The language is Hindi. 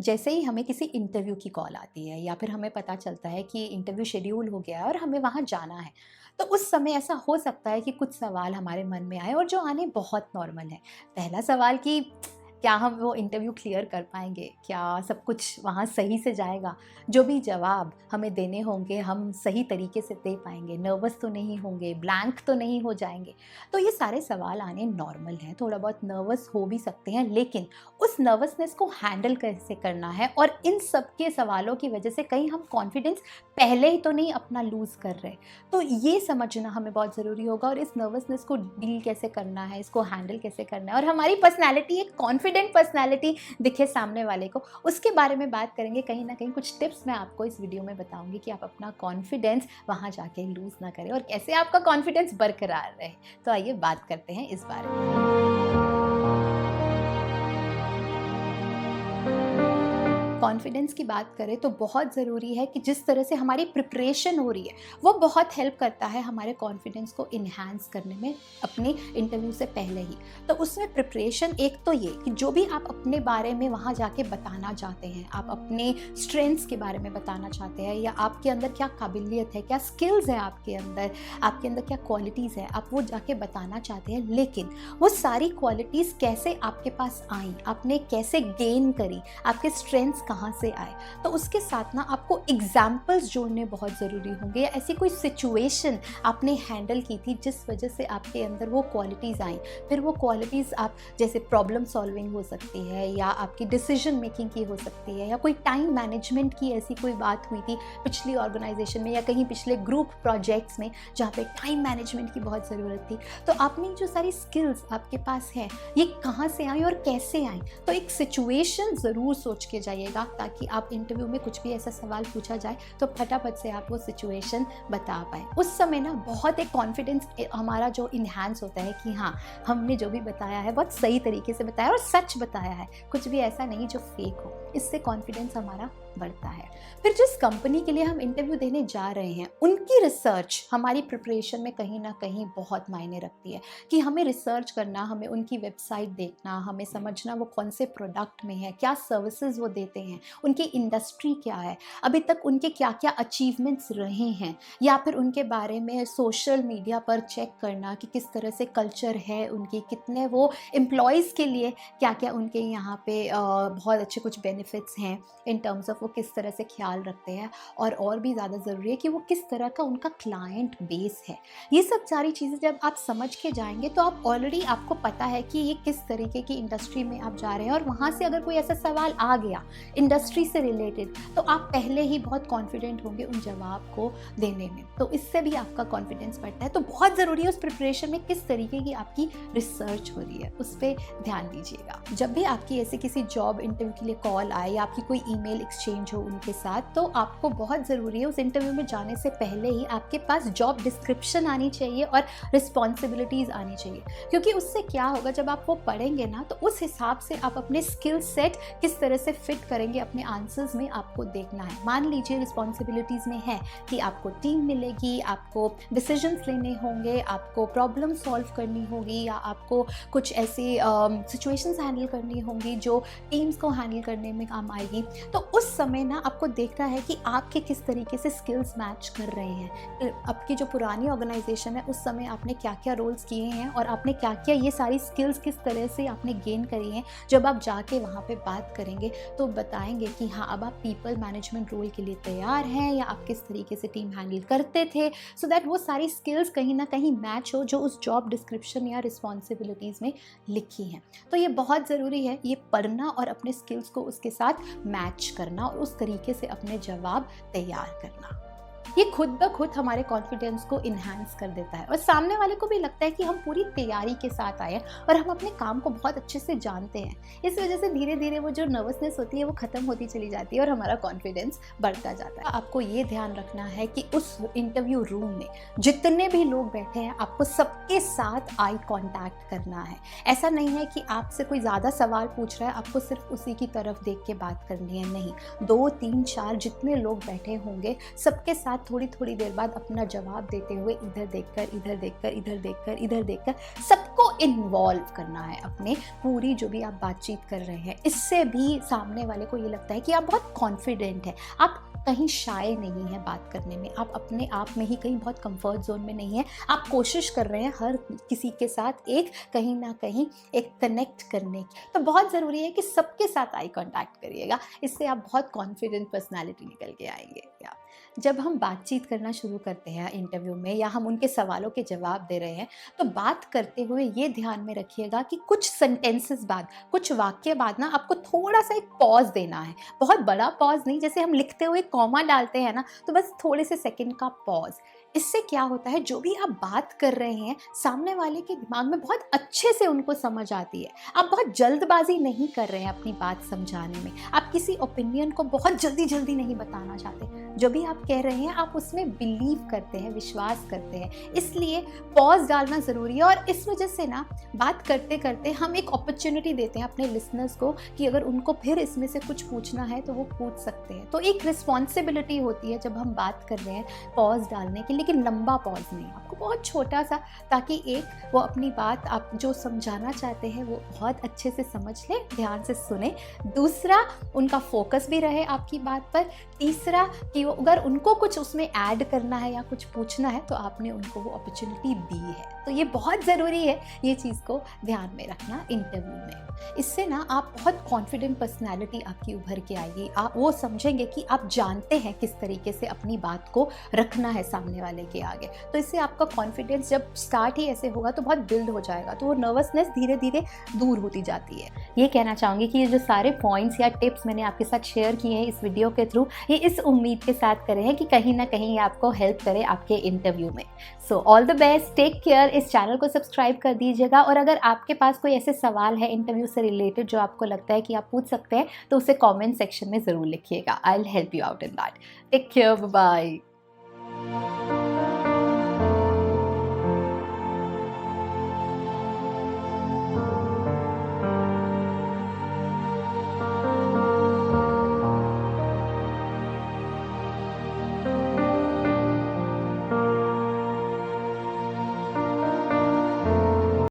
जैसे ही हमें किसी इंटरव्यू की कॉल आती है या फिर हमें पता चलता है कि इंटरव्यू शेड्यूल हो गया है और हमें वहाँ जाना है, तो उस समय ऐसा हो सकता है कि कुछ सवाल हमारे मन में आए और जो आने बहुत नॉर्मल है। पहला सवाल कि क्या हम वो इंटरव्यू क्लियर कर पाएँगे? क्या सब कुछ वहाँ सही से जाएगा? जो भी जवाब हमें देने होंगे हम सही तरीके से दे पाएँगे? नर्वस तो नहीं होंगे? ब्लैंक तो नहीं हो जाएँगे? तो ये सारे सवाल आने नॉर्मल हैं, थोड़ा बहुत नर्वस हो भी सकते हैं, लेकिन उस नर्वसनेस को हैंडल कैसे करना है और इन सब के सवालों की वजह से कहीं हम कॉन्फिडेंस पहले ही तो नहीं अपना लूज़ कर रहे। तो ये समझना हमें बहुत ज़रूरी होगा और इस नर्वसनेस को डील कैसे करना है, इसको हैंडल कैसे करना है और हमारी पर्सनैलिटी एक कॉन्फिडेंट पर्सनैलिटी दिखे सामने वाले को, उसके बारे में बात करेंगे। कहीं न कहीं कुछ टिप्स मैं आपको इस वीडियो में बताऊँगी कि आप अपना कॉन्फिडेंस वहाँ जाके लूज़ ना करें और कैसे आपका कॉन्फिडेंस बरकरार रहे। तो आइए बात करते हैं इस बारे में। कॉन्फिडेंस की बात करें तो बहुत ज़रूरी है कि जिस तरह से हमारी प्रिपरेशन हो रही है वो बहुत हेल्प करता है हमारे कॉन्फिडेंस को इन्हांस करने में अपने इंटरव्यू से पहले ही। तो उसमें प्रिपरेशन एक तो ये कि जो भी आप अपने बारे में वहाँ जाके बताना चाहते हैं, आप अपने स्ट्रेंथ्स के बारे में बताना चाहते हैं या आपके अंदर क्या काबिलियत है, क्या स्किल्स है आपके अंदर क्या क्वालिटीज़ है, आप वो जाके बताना चाहते हैं। लेकिन वो सारी क्वालिटीज़ कैसे आपके पास आई, आपने कैसे गेन करी, आपके स्ट्रेंथ्स कहाँ से आए, तो उसके साथ ना आपको एग्जाम्पल्स जोड़ने बहुत ज़रूरी होंगे या ऐसी कोई सिचुएशन आपने हैंडल की थी जिस वजह से आपके अंदर वो क्वालिटीज़ आई। फिर वो क्वालिटीज़ आप जैसे प्रॉब्लम सॉल्विंग हो सकती है या आपकी डिसीजन मेकिंग की हो सकती है या कोई टाइम मैनेजमेंट की ऐसी कोई बात हुई थी पिछली ऑर्गेनाइजेशन में या कहीं पिछले ग्रुप प्रोजेक्ट्स में जहाँ पे टाइम मैनेजमेंट की बहुत ज़रूरत थी। तो आपने जो सारी स्किल्स आपके पास है ये कहाँ से आई और कैसे आई, तो एक सिचुएशन ज़रूर सोच के जाइएगा ताकि आप इंटरव्यू में कुछ भी ऐसा सवाल पूछा जाए तो फटाफट से आप वो सिचुएशन बता पाएँ। उस समय ना बहुत एक कॉन्फिडेंस हमारा जो इन्हांस होता है कि हाँ, हमने जो भी बताया है बहुत सही तरीके से बताया और सच बताया है, कुछ भी ऐसा नहीं जो फेक हो। इससे कॉन्फिडेंस हमारा बढ़ता है। फिर जिस कंपनी के लिए हम इंटरव्यू देने जा रहे हैं उनकी रिसर्च हमारी प्रिपरेशन में कहीं ना कहीं बहुत मायने रखती है कि हमें रिसर्च करना, हमें उनकी वेबसाइट देखना, हमें समझना वो कौन से प्रोडक्ट में है, क्या सर्विसेज वो देते हैं, उनकी इंडस्ट्री क्या है, अभी तक उनके क्या क्या अचीवमेंट्स रहे हैं, या फिर उनके बारे में सोशल मीडिया पर चेक करना कि किस तरह से कल्चर है उनकी, कितने वो एम्प्लॉयज़ के लिए क्या क्या उनके यहाँ पे बहुत अच्छे कुछ बेनिफिट्स हैं इन टर्म्स ऑफ वो किस तरह से ख्याल रखते हैं और भी ज़्यादा ज़रूरी है कि वो किस तरह का उनका क्लाइंट बेस है। ये सब सारी चीज़ें जब आप समझ के जाएंगे तो आप ऑलरेडी आपको पता है कि ये किस तरीके की इंडस्ट्री में आप जा रहे हैं और वहाँ से अगर कोई ऐसा सवाल आ गया इंडस्ट्री से रिलेटेड तो आप पहले ही बहुत कॉन्फिडेंट होंगे उन जवाब को देने में, तो इससे भी आपका कॉन्फिडेंस बढ़ता है। तो बहुत ज़रूरी है उस प्रिपरेशन में किस तरीके की आपकी रिसर्च हो रही है, उस पर ध्यान दीजिएगा। जब भी आपकी ऐसी किसी जॉब इंटरव्यू के लिए कॉल आए या आपकी कोई ईमेल एक्सचेंज हो उनके साथ, तो आपको बहुत ज़रूरी है उस इंटरव्यू में जाने से पहले ही आपके पास जॉब डिस्क्रिप्शन आनी चाहिए और रिस्पॉन्सिबिलिटीज़ आनी चाहिए, क्योंकि उससे क्या होगा जब आप वो पढ़ेंगे ना तो उस हिसाब से आप अपने स्किल सेट किस तरह से फिट करेंगे अपने आंसर्स में आपको देखना है। मान लीजिए रिस्पॉन्सिबिलिटीज़ में है कि आपको टीम मिलेगी, आपको डिसीजंस लेने होंगे, आपको प्रॉब्लम सॉल्व करनी होगी या आपको कुछ ऐसी सिचुएशंस हैंडल करनी होंगी जो टीम्स को हैंडल करने में काम आएगी, तो उस समय ना आपको देखना है कि आपके किस तरीके से स्किल्स मैच कर रहे हैं। आपकी जो पुरानी ऑर्गेनाइजेशन है उस समय आपने क्या क्या रोल्स किए हैं और आपने क्या क्या ये सारी स्किल्स किस तरह से आपने गेन करी हैं। जब आप जाके वहाँ पे बात करेंगे तो बताएंगे कि हाँ, अब आप पीपल मैनेजमेंट रोल के लिए तैयार हैं या आप किस तरीके से टीम हैंडल करते थे, सो दैट वो सारी स्किल्स कहीं ना कहीं मैच हो जो उस जॉब डिस्क्रिप्शन या रिस्पॉन्सिबिलिटीज़ में लिखी हैं। तो ये बहुत ज़रूरी है ये पढ़ना और अपने स्किल्स को उसके साथ मैच करना और उस तरीके से अपने जवाब तैयार करना। ये खुद ब खुद हमारे कॉन्फिडेंस को इन्हांस कर देता है और सामने वाले को भी लगता है कि हम पूरी तैयारी के साथ आए हैं और हम अपने काम को बहुत अच्छे से जानते हैं। इस वजह से धीरे धीरे वो जो नर्वसनेस होती है वो ख़त्म होती चली जाती है और हमारा कॉन्फिडेंस बढ़ता जाता है। आपको ये ध्यान रखना है कि उस इंटरव्यू रूम में जितने भी लोग बैठे हैं आपको सबके साथ आई कॉन्टैक्ट करना है। ऐसा नहीं है कि आपसे कोई ज़्यादा सवाल पूछ रहा है आपको सिर्फ उसी की तरफ देख के बात करनी है, नहीं, 2 3 4 जितने लोग बैठे होंगे सबके साथ साथ थोड़ी थोड़ी देर बाद अपना जवाब देते हुए इधर देखकर, इधर देखकर, इधर देखकर, इधर देखकर सबको इन्वॉल्व करना है अपने पूरी जो भी आप बातचीत कर रहे हैं। इससे भी सामने वाले को ये लगता है कि आप बहुत कॉन्फिडेंट है, आप कहीं शाय नहीं है बात करने में, आप अपने आप में ही कहीं बहुत कंफर्ट जोन में नहीं है, आप कोशिश कर रहे हैं हर किसी के साथ एक कहीं ना कहीं एक कनेक्ट करने की। तो बहुत ज़रूरी है कि सबके साथ आई कांटेक्ट करिएगा, इससे आप बहुत कॉन्फिडेंट पर्सनालिटी निकल के आएंगे। जब हम बातचीत करना शुरू करते हैं इंटरव्यू में या हम उनके सवालों के जवाब दे रहे हैं, तो बात करते हुए ये ध्यान में रखिएगा कि कुछ सेंटेंसेस बाद, कुछ वाक्य बाद ना आपको थोड़ा सा एक पॉज देना है। बहुत बड़ा पॉज नहीं, जैसे हम लिखते हुए कॉमा डालते हैं ना, तो बस थोड़े से सेकंड का पॉज। इससे क्या होता है, जो भी आप बात कर रहे हैं सामने वाले के दिमाग में बहुत अच्छे से उनको समझ आती है। आप बहुत जल्दबाजी नहीं कर रहे हैं अपनी बात समझाने में, आप किसी ओपिनियन को बहुत जल्दी जल्दी नहीं बताना चाहते। जो भी आप कह रहे हैं आप उसमें बिलीव करते हैं, विश्वास करते हैं, इसलिए पॉज डालना ज़रूरी है। और इस वजह से ना बात करते करते हम एक अपॉर्चुनिटी देते हैं अपने लिसनर्स को कि अगर उनको फिर इसमें से कुछ पूछना है तो वो पूछ सकते हैं। तो एक रिस्पॉन्सिबिलिटी होती है जब हम बात कर रहे हैं पॉज डालने की, लेकिन लंबा पॉज नहीं, आपको बहुत छोटा सा, ताकि एक वो अपनी बात आप जो समझाना चाहते हैं वो बहुत अच्छे से समझ ले, ध्यान से सुने। दूसरा, उनका फोकस भी रहे आपकी बात पर। तीसरा कि वो अगर उनको कुछ उसमें ऐड करना है या कुछ पूछना है तो आपने उनको वो अपॉर्चुनिटी दी है। तो ये बहुत ज़रूरी है ये चीज़ को ध्यान में रखना इंटरव्यू में। इससे ना आप बहुत कॉन्फिडेंट पर्सनैलिटी आपकी उभर के आएगी। आप वो समझेंगे कि आप जानते हैं किस तरीके से अपनी बात को रखना है सामने वाले के आगे। तो इससे आपका कॉन्फिडेंस जब स्टार्ट ही ऐसे होगा तो बहुत बिल्ड हो जाएगा, तो वो नर्वसनेस धीरे धीरे दूर होती जाती है। ये कहना चाहूँगी कि ये जो सारे पॉइंट्स या टिप्स मैंने आपके साथ शेयर किए हैं इस वीडियो के थ्रू, ये इस उम्मीद के साथ करे हैं कि कहीं ना कहीं ये आपको हेल्प करे आपके इंटरव्यू में। So all the best, take care. इस चैनल को सब्सक्राइब कर दीजिएगा, और अगर आपके पास कोई ऐसे सवाल है इंटरव्यू से रिलेटेड जो आपको लगता है कि आप पूछ सकते हैं तो उसे कमेंट सेक्शन में ज़रूर लिखिएगा। I will help you out in that. Take care, bye bye.